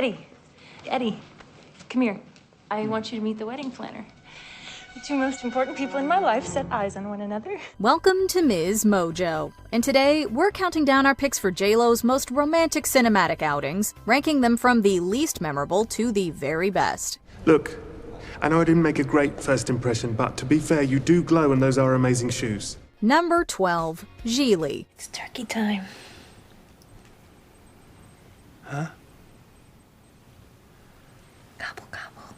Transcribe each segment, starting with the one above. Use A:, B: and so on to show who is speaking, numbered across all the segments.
A: Eddie, come here. I want you to meet the wedding planner. The two most important people in my life set eyes on one another.
B: Welcome to Ms. Mojo, and today we're counting down our picks for J.Lo's most romantic cinematic outings, ranking them from the least memorable to the very best.
C: Look, I know I didn't make a great first impression, but to be fair, you do glow and those are amazing shoes.
B: Number 12, Gigli.
A: It's turkey time.
C: Huh?
A: Gobble, gobble.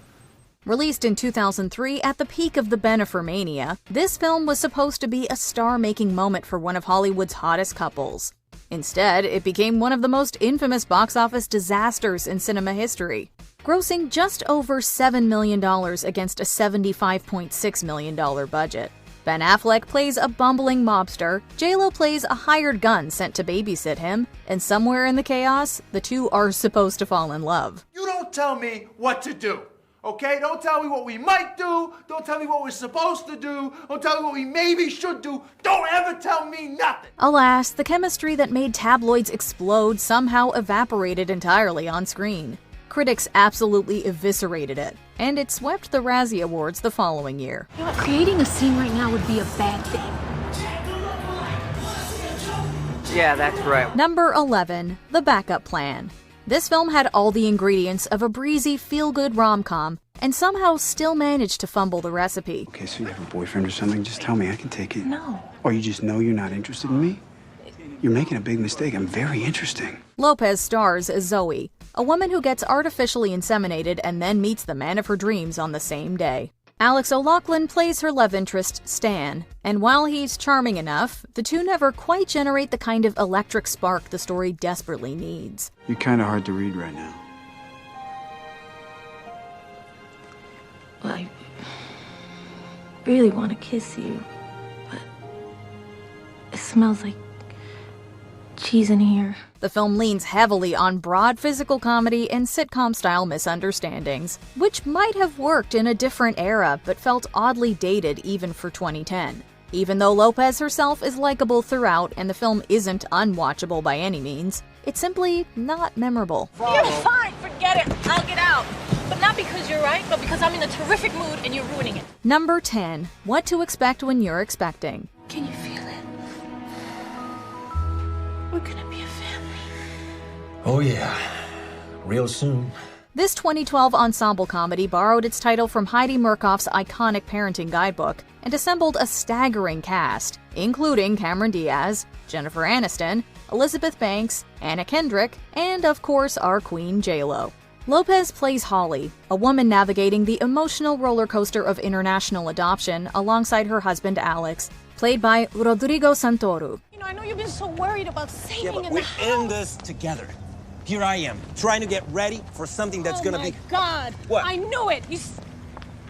B: Released in 2003 at the peak of the Bennifer mania, this film was supposed to be a star-making moment for one of Hollywood's hottest couples. Instead, it became one of the most infamous box office disasters in cinema history, grossing just over $7 million against a $75.6 million budget. Ben Affleck plays a bumbling mobster, J.Lo plays a hired gun sent to babysit him, and somewhere in the chaos, the two are supposed to fall in love.
D: You don't tell me what to do, okay? Don't tell me what we might do. Don't tell me what we're supposed to do. Don't tell me what we maybe should do. Don't ever tell me nothing.
B: Alas, the chemistry that made tabloids explode somehow evaporated entirely on screen. Critics absolutely eviscerated it, and it swept the Razzie Awards the following year.
A: You know what? Creating a scene right now would be a bad thing.
E: Yeah, that's right.
B: Number 11, The Backup Plan. This film had all the ingredients of a breezy, feel-good rom-com, and somehow still managed to fumble the recipe.
F: Okay, so you have a boyfriend or something? Just tell me, I can take it.
A: No.
F: Or you just know you're not interested in me? You're making a big mistake. I'm very interesting.
B: Lopez stars as Zoe, a woman who gets artificially inseminated and then meets the man of her dreams on the same day. Alex O'Loughlin plays her love interest, Stan, and while he's charming enough, the two never quite generate the kind of electric spark the story desperately needs.
F: You're kind of hard to read right now.
A: Well, I really want to kiss you, but it smells like cheese in here.
B: The film leans heavily on broad physical comedy and sitcom-style misunderstandings, which might have worked in a different era but felt oddly dated even for 2010. Even though Lopez herself is likable throughout and the film isn't unwatchable by any means, it's simply not memorable.
A: You're fine, forget it, I'll get out. But not because you're right, but because I'm in a terrific mood and you're ruining it.
B: Number 10, What to Expect When You're Expecting.
A: Can you feel it? We're gonna be a family.
G: Oh yeah, real soon.
B: This 2012 ensemble comedy borrowed its title from Heidi Murkoff's iconic parenting guidebook and assembled a staggering cast, including Cameron Diaz, Jennifer Aniston, Elizabeth Banks, Anna Kendrick, and of course our queen J.Lo. Lopez plays Holly, a woman navigating the emotional roller coaster of international adoption alongside her husband Alex, played by Rodrigo Santoro.
A: You know, I know you've been so worried about saving
G: Yeah, but
A: in
G: we're
A: the house.
G: in this together. Here I am, trying to get ready for something that's gonna be...
A: Oh my God!
G: What?
A: I knew it!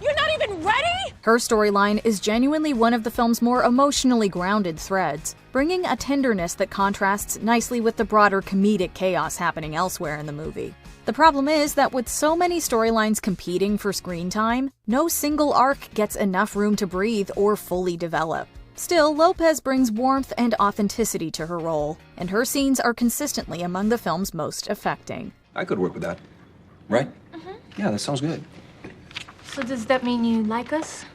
A: You're not even ready?
B: Her storyline is genuinely one of the film's more emotionally grounded threads, bringing a tenderness that contrasts nicely with the broader comedic chaos happening elsewhere in the movie. The problem is that with so many storylines competing for screen time, no single arc gets enough room to breathe or fully develop. Still, Lopez brings warmth and authenticity to her role, and her scenes are consistently among the film's most affecting.
H: I could work with that. Right?
A: Mm-hmm.
H: Yeah, that sounds good.
A: So does that mean you like us?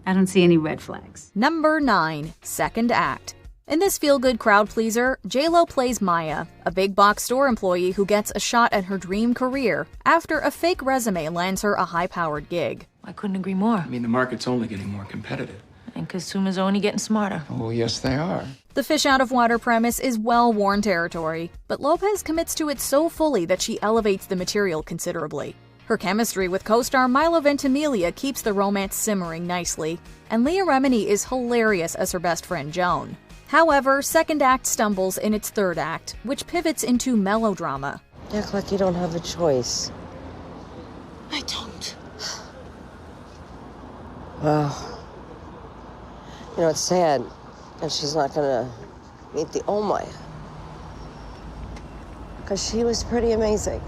I: I don't see any red flags.
B: Number 9, Second Act. In this feel-good crowd pleaser, J.Lo plays Maya, a big box store employee who gets a shot at her dream career after a fake resume lands her a high-powered gig.
A: I couldn't agree more.
C: I mean, the market's only getting more competitive.
A: And consumers are only getting smarter.
C: Oh, yes, they are.
B: The fish-out-of-water premise is well-worn territory, but Lopez commits to it so fully that she elevates the material considerably. Her chemistry with co-star Milo Ventimiglia keeps the romance simmering nicely, and Leah Remini is hilarious as her best friend Joan. However, Second Act stumbles in its third act, which pivots into melodrama.
J: You act like you don't have a choice.
A: I don't.
J: Well, you know, it's sad, and she's not gonna meet the old Maya. Because she was pretty amazing.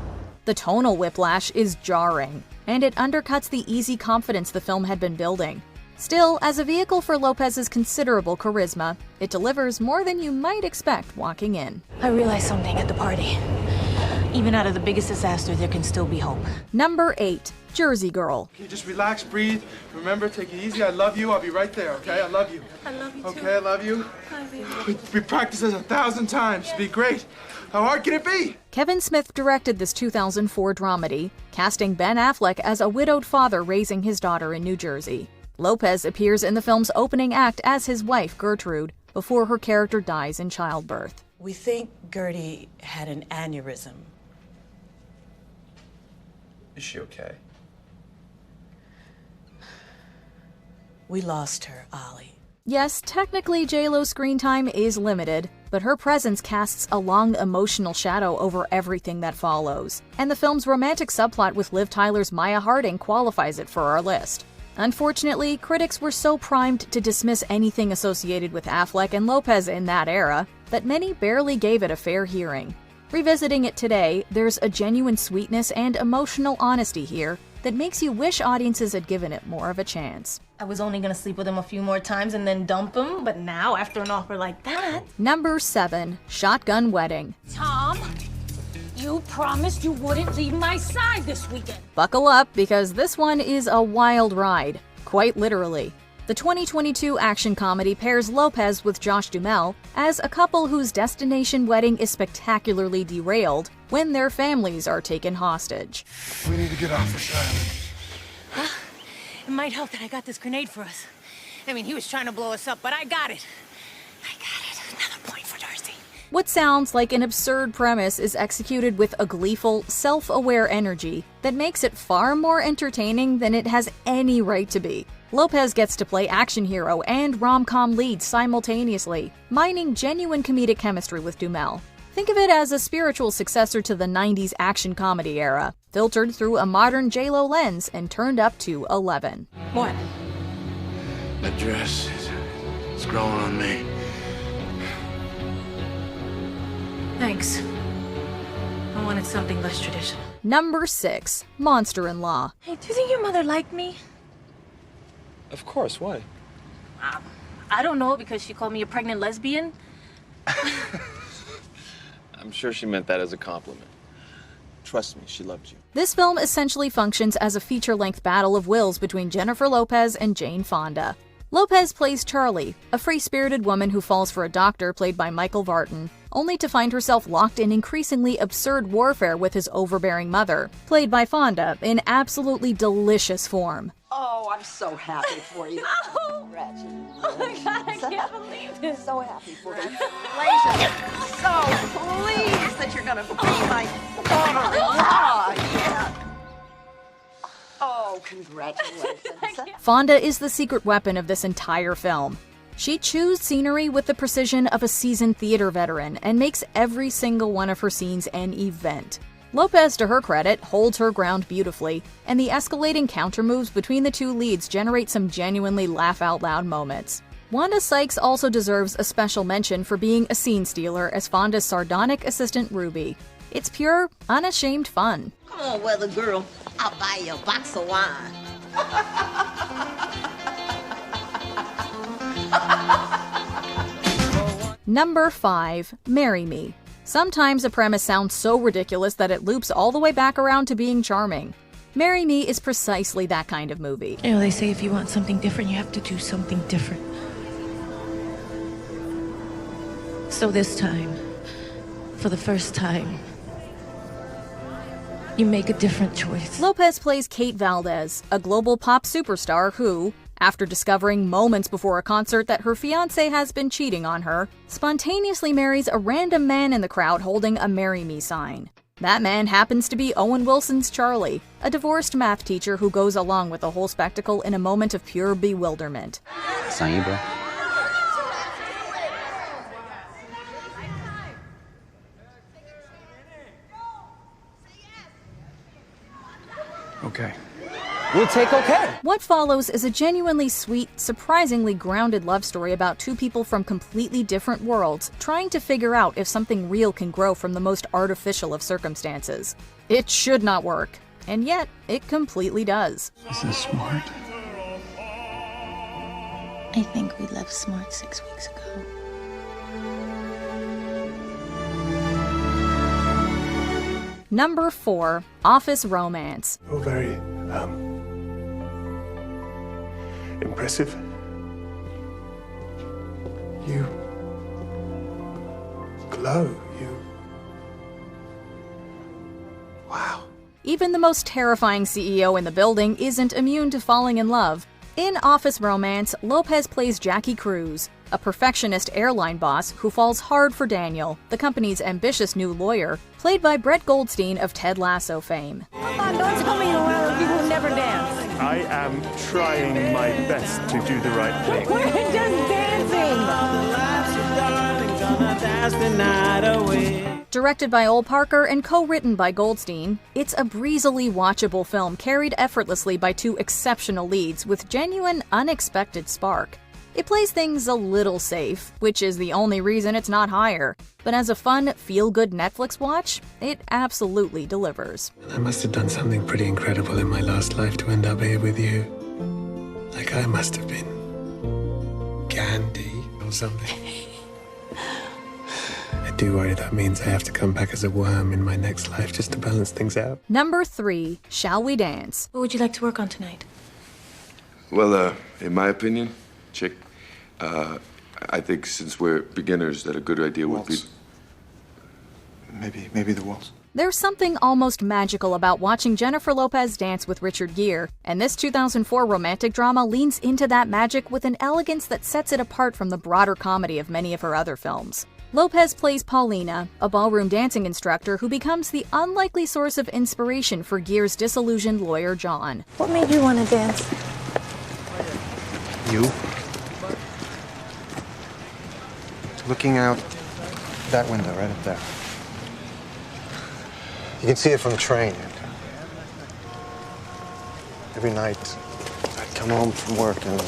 B: The tonal whiplash is jarring, and it undercuts the easy confidence the film had been building. Still, as a vehicle for Lopez's considerable charisma, it delivers more than you might expect walking in.
A: I realized something at the party.
I: Even out of the biggest disaster, there can still be hope.
B: Number 8. Jersey Girl.
D: Okay, just relax, breathe. Remember, take it easy. I love you. I'll be right there, okay? I love you.
A: I love you too.
D: Okay, I love you.
A: I love you.
D: We practiced this 1,000 times. It'd be great. How hard can it be?
B: Kevin Smith directed this 2004 dramedy, casting Ben Affleck as a widowed father raising his daughter in New Jersey. Lopez appears in the film's opening act as his wife, Gertrude, before her character dies in childbirth.
I: We think Gertie had an aneurysm.
H: Is she okay?
I: We lost her, Ollie.
B: Yes, technically J.Lo's screen time is limited, but her presence casts a long emotional shadow over everything that follows. And the film's romantic subplot with Liv Tyler's Maya Harding qualifies it for our list. Unfortunately, critics were so primed to dismiss anything associated with Affleck and Lopez in that era that many barely gave it a fair hearing. Revisiting it today, there's a genuine sweetness and emotional honesty here that makes you wish audiences had given it more of a chance.
I: I was only gonna sleep with him a few more times and then dump him, but now, after an offer like that...
B: Number 7. Shotgun Wedding.
K: Tom, you promised you wouldn't leave my side this weekend.
B: Buckle up, because this one is a wild ride, quite literally. The 2022 action comedy pairs Lopez with Josh Duhamel as a couple whose destination wedding is spectacularly derailed when their families are taken hostage.
D: We need to get off this island.
K: It might help that I got this grenade for us. I mean, he was trying to blow us up, but I got it. Another point for Darcy.
B: What sounds like an absurd premise is executed with a gleeful, self-aware energy that makes it far more entertaining than it has any right to be. Lopez gets to play action hero and rom-com lead simultaneously, mining genuine comedic chemistry with Duhamel. Think of it as a spiritual successor to the 90s action comedy era, filtered through a modern J.Lo lens and turned up to 11.
K: What?
D: The dress is growing on me.
I: Thanks. I wanted something less traditional.
B: Number 6. Monster-in-Law.
I: Hey, do you think your mother liked me?
H: Of course, why?
I: I don't know, because she called me a pregnant lesbian.
H: I'm sure she meant that as a compliment. Trust me, she loved you.
B: This film essentially functions as a feature-length battle of wills between Jennifer Lopez and Jane Fonda. Lopez plays Charlie, a free-spirited woman who falls for a doctor played by Michael Vartan, only to find herself locked in increasingly absurd warfare with his overbearing mother, played by Fonda in absolutely delicious form.
J: Oh, I'm so happy for you.
K: Oh my God, I can't believe this.
J: So happy for you. Congratulations. So pleased that you're going to be my daughter-in-law. Yeah. Oh, congratulations.
B: Fonda is the secret weapon of this entire film. She chews scenery with the precision of a seasoned theater veteran and makes every single one of her scenes an event. Lopez, to her credit, holds her ground beautifully, and the escalating countermoves between the two leads generate some genuinely laugh-out-loud moments. Wanda Sykes also deserves a special mention for being a scene stealer as Fonda's sardonic assistant Ruby. It's pure, unashamed fun.
J: Come on, weather girl. I'll buy you a box of wine.
B: Number 5. Marry Me. Sometimes a premise sounds so ridiculous that it loops all the way back around to being charming. Marry Me is precisely that kind of movie.
I: You know, they say if you want something different, you have to do something different. So this time, for the first time, you make a different choice.
B: Lopez plays Kate Valdez, a global pop superstar who, after discovering moments before a concert that her fiancé has been cheating on her, spontaneously marries a random man in the crowd holding a "Marry Me" sign. That man happens to be Owen Wilson's Charlie, a divorced math teacher who goes along with the whole spectacle in a moment of pure bewilderment.
F: It's on you, bro. Okay.
G: We'll take okay.
B: What follows is a genuinely sweet, surprisingly grounded love story about two people from completely different worlds trying to figure out if something real can grow from the most artificial of circumstances. It should not work, and yet it completely does.
F: This is smart.
I: I think we left Smart 6 weeks ago.
B: Number 4. Office Romance.
C: You're very, impressive. You glow. Wow.
B: Even the most terrifying CEO in the building isn't immune to falling in love. In Office Romance, Lopez plays Jackie Cruz, a perfectionist airline boss who falls hard for Daniel, the company's ambitious new lawyer, played by Brett Goldstein of Ted Lasso fame.
K: Come on, don't tell me you're one of the people who never dance.
C: I am trying my best to do the right thing.
K: We're just dancing.
B: Directed by Ol Parker and co-written by Goldstein, it's a breezily watchable film carried effortlessly by two exceptional leads with genuine, unexpected spark. It plays things a little safe, which is the only reason it's not higher, but as a fun, feel-good Netflix watch, it absolutely delivers.
C: I must have done something pretty incredible in my last life to end up here with you. Like I must have been Gandhi or something. I do worry that means I have to come back as a worm in my next life just to balance things out.
B: Number 3. Shall We Dance?
A: What would you like to work on tonight?
L: Well, in my opinion, Chick, I think since we're beginners that a good idea would be...
C: Maybe the waltz.
B: There's something almost magical about watching Jennifer Lopez dance with Richard Gere, and this 2004 romantic drama leans into that magic with an elegance that sets it apart from the broader comedy of many of her other films. Lopez plays Paulina, a ballroom dancing instructor who becomes the unlikely source of inspiration for Gere's disillusioned lawyer John.
A: What made you want to dance?
F: You? Looking out that window right up there. You can see it from the train. Every night, I'd come home from work and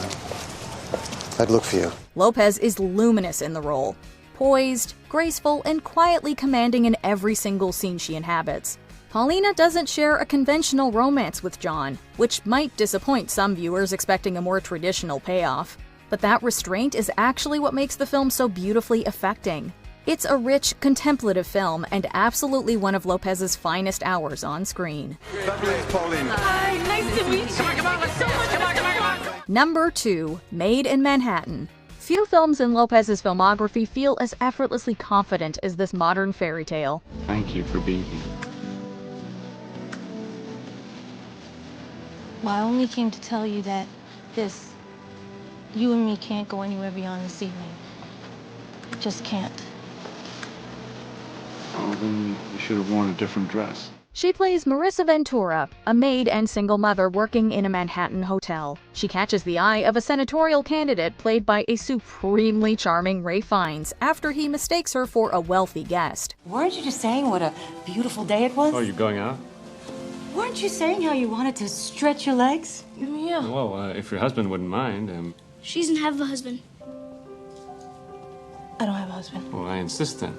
F: I'd look for you.
B: Lopez is luminous in the role, poised, graceful, and quietly commanding in every single scene she inhabits. Paulina doesn't share a conventional romance with John, which might disappoint some viewers expecting a more traditional payoff. But that restraint is actually what makes the film so beautifully affecting. It's a rich, contemplative film and absolutely one of Lopez's finest hours on screen.
F: Paulina.
K: Hi, nice to meet you. Come on, let's go.
B: Number 2. Maid in Manhattan. Few films in Lopez's filmography feel as effortlessly confident as this modern fairy tale.
M: Thank you for being here.
A: Well, I only came to tell you that you and me can't go anywhere beyond this evening. Just can't.
M: Oh, then you should have worn a different dress.
B: She plays Marissa Ventura, a maid and single mother working in a Manhattan hotel. She catches the eye of a senatorial candidate played by a supremely charming Ray Fiennes after he mistakes her for a wealthy guest.
N: Weren't you just saying what a beautiful day it was?
M: Oh, you're going out?
N: Weren't you saying how you wanted to stretch your legs?
A: Yeah.
M: Well, if your husband wouldn't mind,
O: She doesn't have a husband.
A: I don't have a husband.
M: Well, I insist then.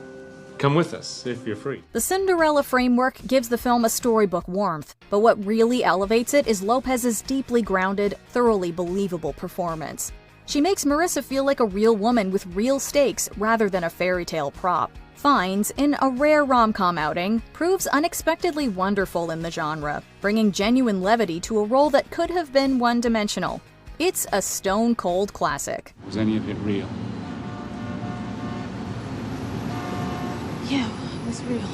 M: Come with us, if you're free.
B: The Cinderella framework gives the film a storybook warmth, but what really elevates it is Lopez's deeply grounded, thoroughly believable performance. She makes Marissa feel like a real woman with real stakes rather than a fairy tale prop. Fiennes, in a rare rom-com outing, proves unexpectedly wonderful in the genre, bringing genuine levity to a role that could have been one-dimensional. It's a stone-cold classic.
M: Was any of it real?
A: Yeah, it was real.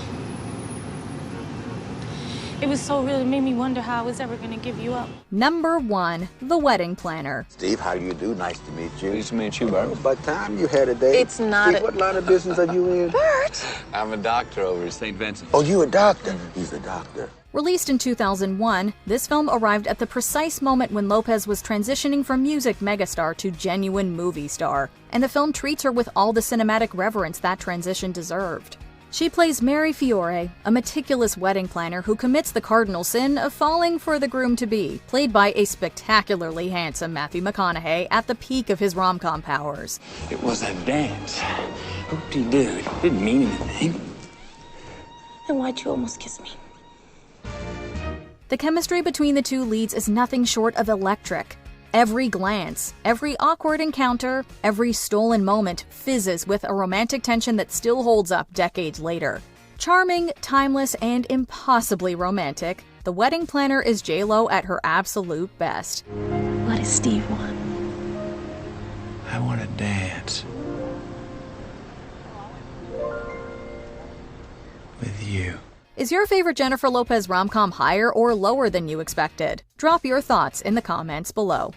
A: It was so real, it made me wonder how I was ever gonna give you up.
B: Number 1. The Wedding Planner.
P: Steve, how you do? Nice to meet you.
H: Pleased to meet you, Bert.
P: About time you had a date.
J: It's not
P: Steve, what line of business are you in?
J: Bert!
H: I'm a doctor over at St. Vincent.
P: Oh, you a doctor? He's a doctor.
B: Released in 2001, this film arrived at the precise moment when Lopez was transitioning from music megastar to genuine movie star, and the film treats her with all the cinematic reverence that transition deserved. She plays Mary Fiore, a meticulous wedding planner who commits the cardinal sin of falling for the groom-to-be, played by a spectacularly handsome Matthew McConaughey at the peak of his rom-com powers.
Q: It was a dance. Hoop-de-doo. Didn't mean anything.
A: Then why'd you almost kiss me?
B: The chemistry between the two leads is nothing short of electric. Every glance, every awkward encounter, every stolen moment fizzes with a romantic tension that still holds up decades later. Charming, timeless, and impossibly romantic, The Wedding Planner is J.Lo at her absolute best.
I: What does Steve want?
Q: I want to dance. With you.
B: Is your favorite Jennifer Lopez rom-com higher or lower than you expected? Drop your thoughts in the comments below.